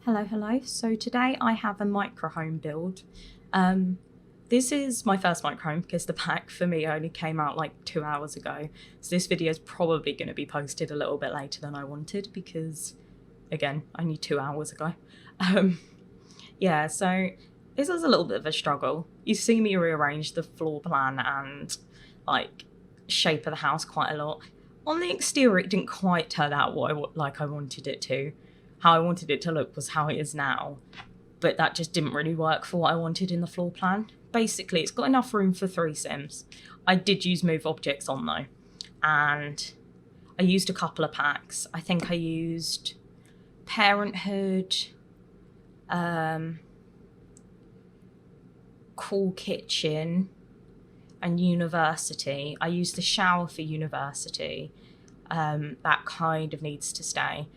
Hello. So today I have a micro home build. This is my first micro home because the pack for me only came out like 2 hours ago. So this video is probably going to be posted a little bit later than I wanted because, again, only 2 hours ago. Yeah, so this was a little bit of a struggle. You see me rearrange the floor plan and like shape of the house quite a lot. On the exterior, it didn't quite turn out what I wanted it to. How I wanted it to look was how it is now, but that just didn't really work for what I wanted in the floor plan. Basically, it's got enough room for 3 Sims. I did use move objects on though, and I used a couple of packs. I think I used Parenthood, Cool Kitchen, and University. I used the shower for University. That kind of needs to stay.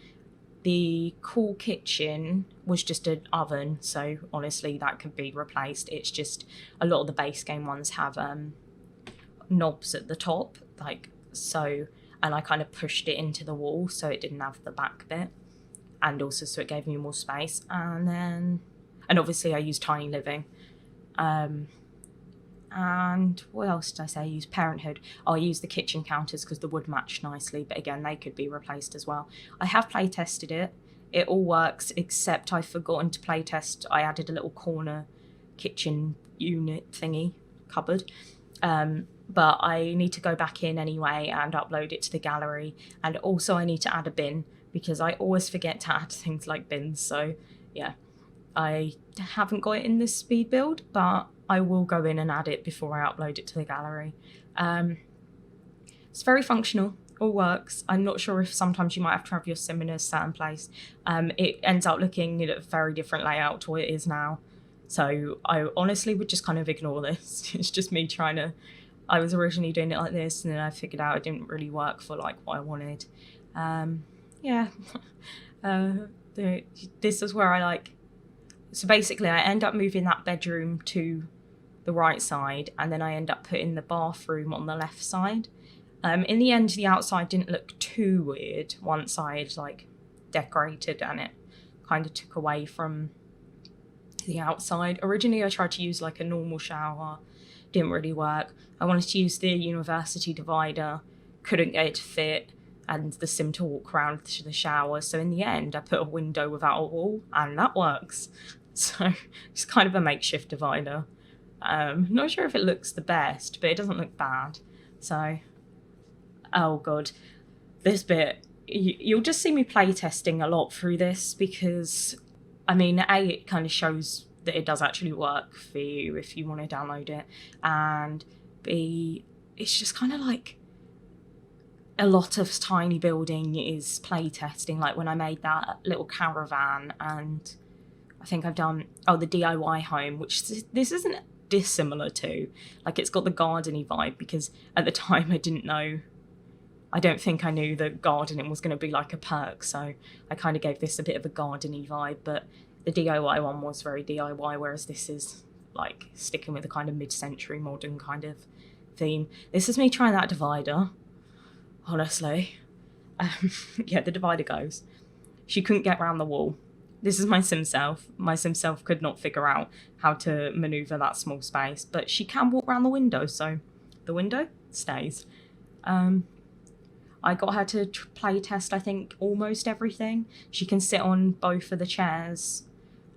The Cool Kitchen was just an oven, so honestly that could be replaced. It's just a lot of the base game ones have knobs at the top, like so, and I kind of pushed it into the wall so it didn't have the back bit, and also so it gave me more space. And obviously I used Tiny Living. And what else did I say? I used Parenthood. I used the kitchen counters because the wood matched nicely, but again, they could be replaced as well. I have play tested it. It all works, except I've forgotten to play test. I added a little corner kitchen unit thingy, cupboard. But I need to go back in anyway and upload it to the gallery. And also I need to add a bin because I always forget to add things like bins. So yeah, I haven't got it in this speed build, but I will go in and add it before I upload it to the gallery. It's very functional, all works. I'm not sure if sometimes you might have to have your sim in a certain place. It ends up looking at a very different layout to what it is now. So I honestly would just kind of ignore this. It's just me trying to, I was originally doing it like this and then I figured out it didn't really work for like what I wanted. Yeah, this is where I like, so basically I end up moving that bedroom to the right side and then I end up putting the bathroom on the left side. In the end, the outside didn't look too weird once I had like decorated and it kind of took away from the outside. Originally I tried to use like a normal shower, didn't really work. I wanted to use the University divider, couldn't get it to fit, and the sim to walk around to the shower. So in the end, I put a window without a wall, and that works. So it's kind of a makeshift divider. Not sure if it looks the best, but it doesn't look bad. So, oh god, this bit, you'll just see me play testing a lot through this because, I mean, A, it kind of shows that it does actually work for you if you want to download it, and B, it's just kind of like a lot of tiny building is play testing. Like when I made that little caravan, and I think I've done the DIY home, which this isn't dissimilar to. Like it's got the garden-y vibe because at the time I don't think I knew that gardening was going to be like a perk, so I kind of gave this a bit of a garden-y vibe, but the DIY one was very DIY, whereas this is like sticking with the kind of mid-century modern kind of theme. This is me trying that divider. Honestly, yeah, the divider goes. She couldn't get around the wall. This is my sim self. My sim self could not figure out how to maneuver that small space, but she can walk around the window, so the window stays. I got her to play test, I think, almost everything. She can sit on both of the chairs.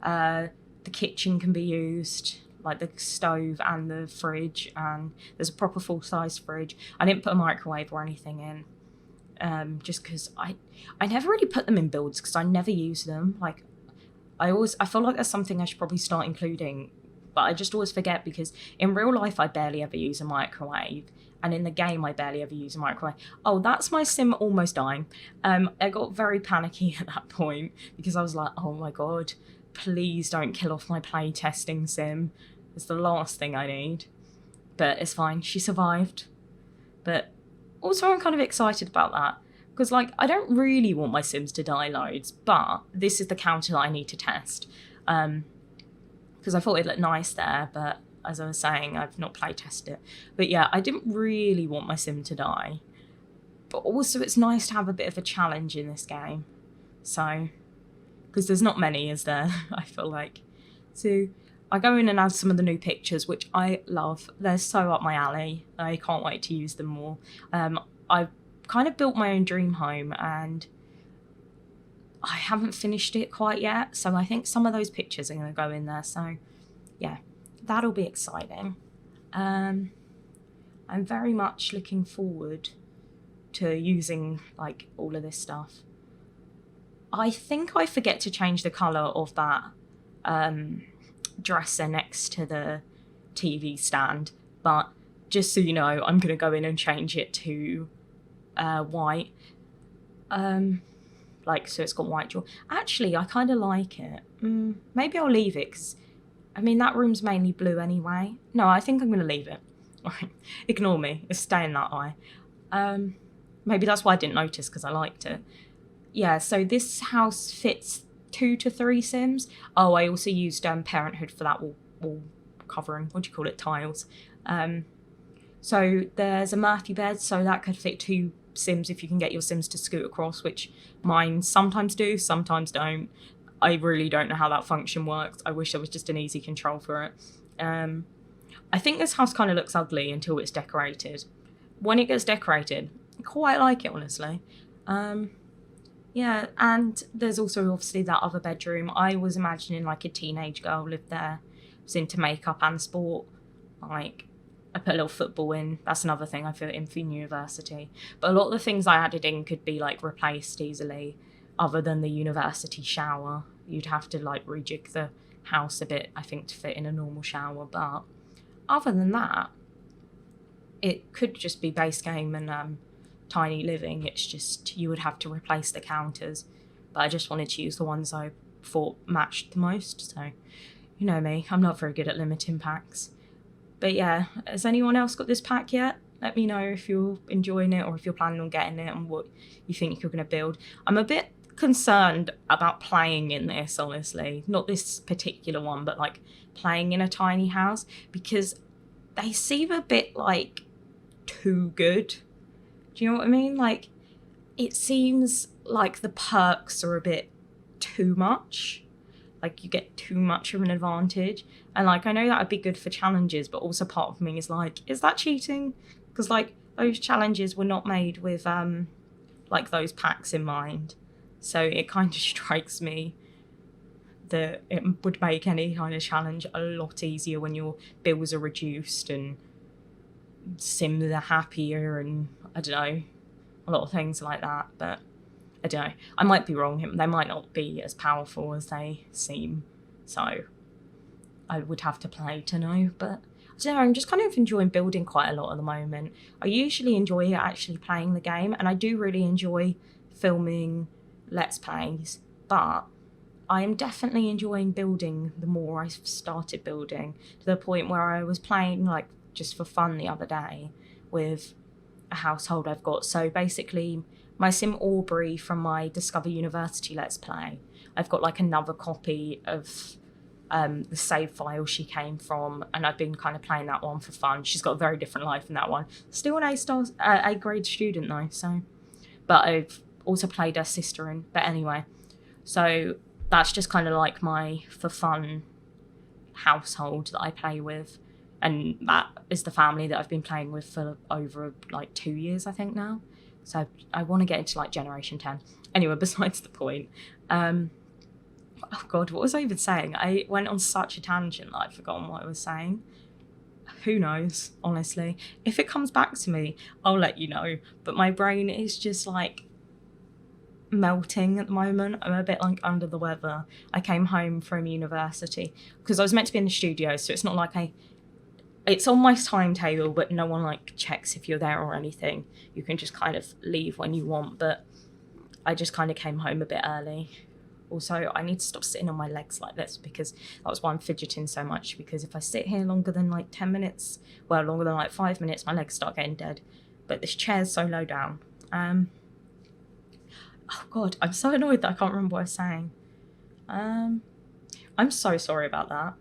The kitchen can be used, like the stove and the fridge, and there's a proper full-size fridge. I didn't put a microwave or anything in, just because I never really put them in builds because I never use them. Like I feel like that's something I should probably start including, but I just always forget because in real life I barely ever use a microwave, and in the game I barely ever use a microwave. Oh, that's my sim almost dying. I got very panicky at that point because I was like, oh my god, please don't kill off my play testing sim. It's the last thing I need. But it's fine, she survived. But also I'm kind of excited about that because like I don't really want my sims to die loads, but this is the counter that I need to test. Because I thought it looked nice there, but as I was saying, I've not play tested it. But yeah, I didn't really want my sim to die. But also it's nice to have a bit of a challenge in this game. So because there's not many, is there? I feel like. So I go in and add some of the new pictures, which I love. They're so up my alley. I can't wait to use them more. I've kind of built my own dream home, and I haven't finished it quite yet. So I think some of those pictures are going to go in there. So yeah, that'll be exciting. I'm very much looking forward to using like all of this stuff. I think I forget to change the colour of that dresser next to the TV stand, but just so you know, I'm going to go in and change it to white. Like, so it's got white draw. Actually, I kind of like it. Maybe I'll leave it, because, I mean, that room's mainly blue anyway. No, I think I'm going to leave it. Ignore me. It's staying that way. Maybe that's why I didn't notice, because I liked it. Yeah, so this house fits 2 to 3 Sims. Oh, I also used Parenthood for that wall covering. What do you call it? Tiles. So there's a Murphy bed, so that could fit 2 Sims if you can get your Sims to scoot across, which mine sometimes do, sometimes don't. I really don't know how that function works. I wish there was just an easy control for it. I think this house kind of looks ugly until it's decorated. When it gets decorated, I quite like it, honestly. Yeah, and there's also obviously that other bedroom. I was imagining like a teenage girl lived there, was into makeup and sport. Like, I put a little football in. That's another thing I feel in for university. But a lot of the things I added in could be like replaced easily, other than the university shower. You'd have to like rejig the house a bit, I think, to fit in a normal shower. But other than that, it could just be base game and tiny living. It's just you would have to replace the counters. But I just wanted to use the ones I thought matched the most. So, you know me, I'm not very good at limiting packs. But yeah, has anyone else got this pack yet? Let me know if you're enjoying it or if you're planning on getting it and what you think you're going to build. I'm a bit concerned about playing in this, honestly. Not this particular one, but like playing in a tiny house, because they seem a bit like too good. Do you know what I mean? Like, it seems like the perks are a bit too much. Like, you get too much of an advantage. And, like, I know that would be good for challenges, but also part of me is like, is that cheating? Because, like, those challenges were not made with, like, those packs in mind. So it kind of strikes me that it would make any kind of challenge a lot easier when your bills are reduced and Sims are happier and, I don't know, a lot of things like that. But I don't know. I might be wrong. They might not be as powerful as they seem. So I would have to play to know. But I don't know. I'm just kind of enjoying building quite a lot at the moment. I usually enjoy actually playing the game. And I do really enjoy filming Let's Plays. But I am definitely enjoying building the more I've started building. To the point where I was playing like just for fun the other day with a household I've got. So basically, my Sim Aubrey from my Discover University Let's Play, I've got like another copy of the save file she came from, and I've been kind of playing that one for fun. She's got a very different life in that one. Still an A grade student though, so. But I've also played her sister in. But anyway, so that's just kind of like my for fun household that I play with. And that is the family that I've been playing with for over like 2 years, I think now. So I want to get into like Generation 10. Anyway, besides the point. Oh God, what was I even saying? I went on such a tangent that I've forgotten what I was saying. Who knows, honestly. If it comes back to me, I'll let you know. But my brain is just like melting at the moment. I'm a bit like under the weather. I came home from university because I was meant to be in the studio, so it's not like it's on my timetable, but no one like checks if you're there or anything. You can just kind of leave when you want, but I just kind of came home a bit early. Also, I need to stop sitting on my legs like this, because that was why I'm fidgeting so much, because if I sit here longer than like 10 minutes, well, longer than like 5 minutes, my legs start getting dead. But this chair's so low down. Oh God, I'm so annoyed that I can't remember what I was saying. I'm so sorry about that.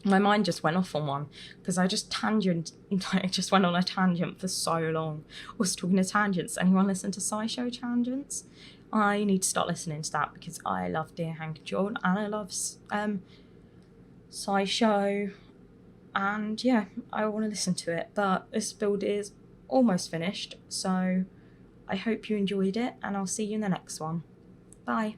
My mind just went off on one, because I just went on a tangent for so long. I was talking to tangents. Anyone listen to SciShow tangents? I need to start listening to that because I love Dear Hank and John, and I love SciShow, and yeah, I want to listen to it. But this build is almost finished, so I hope you enjoyed it, and I'll see you in the next one. Bye.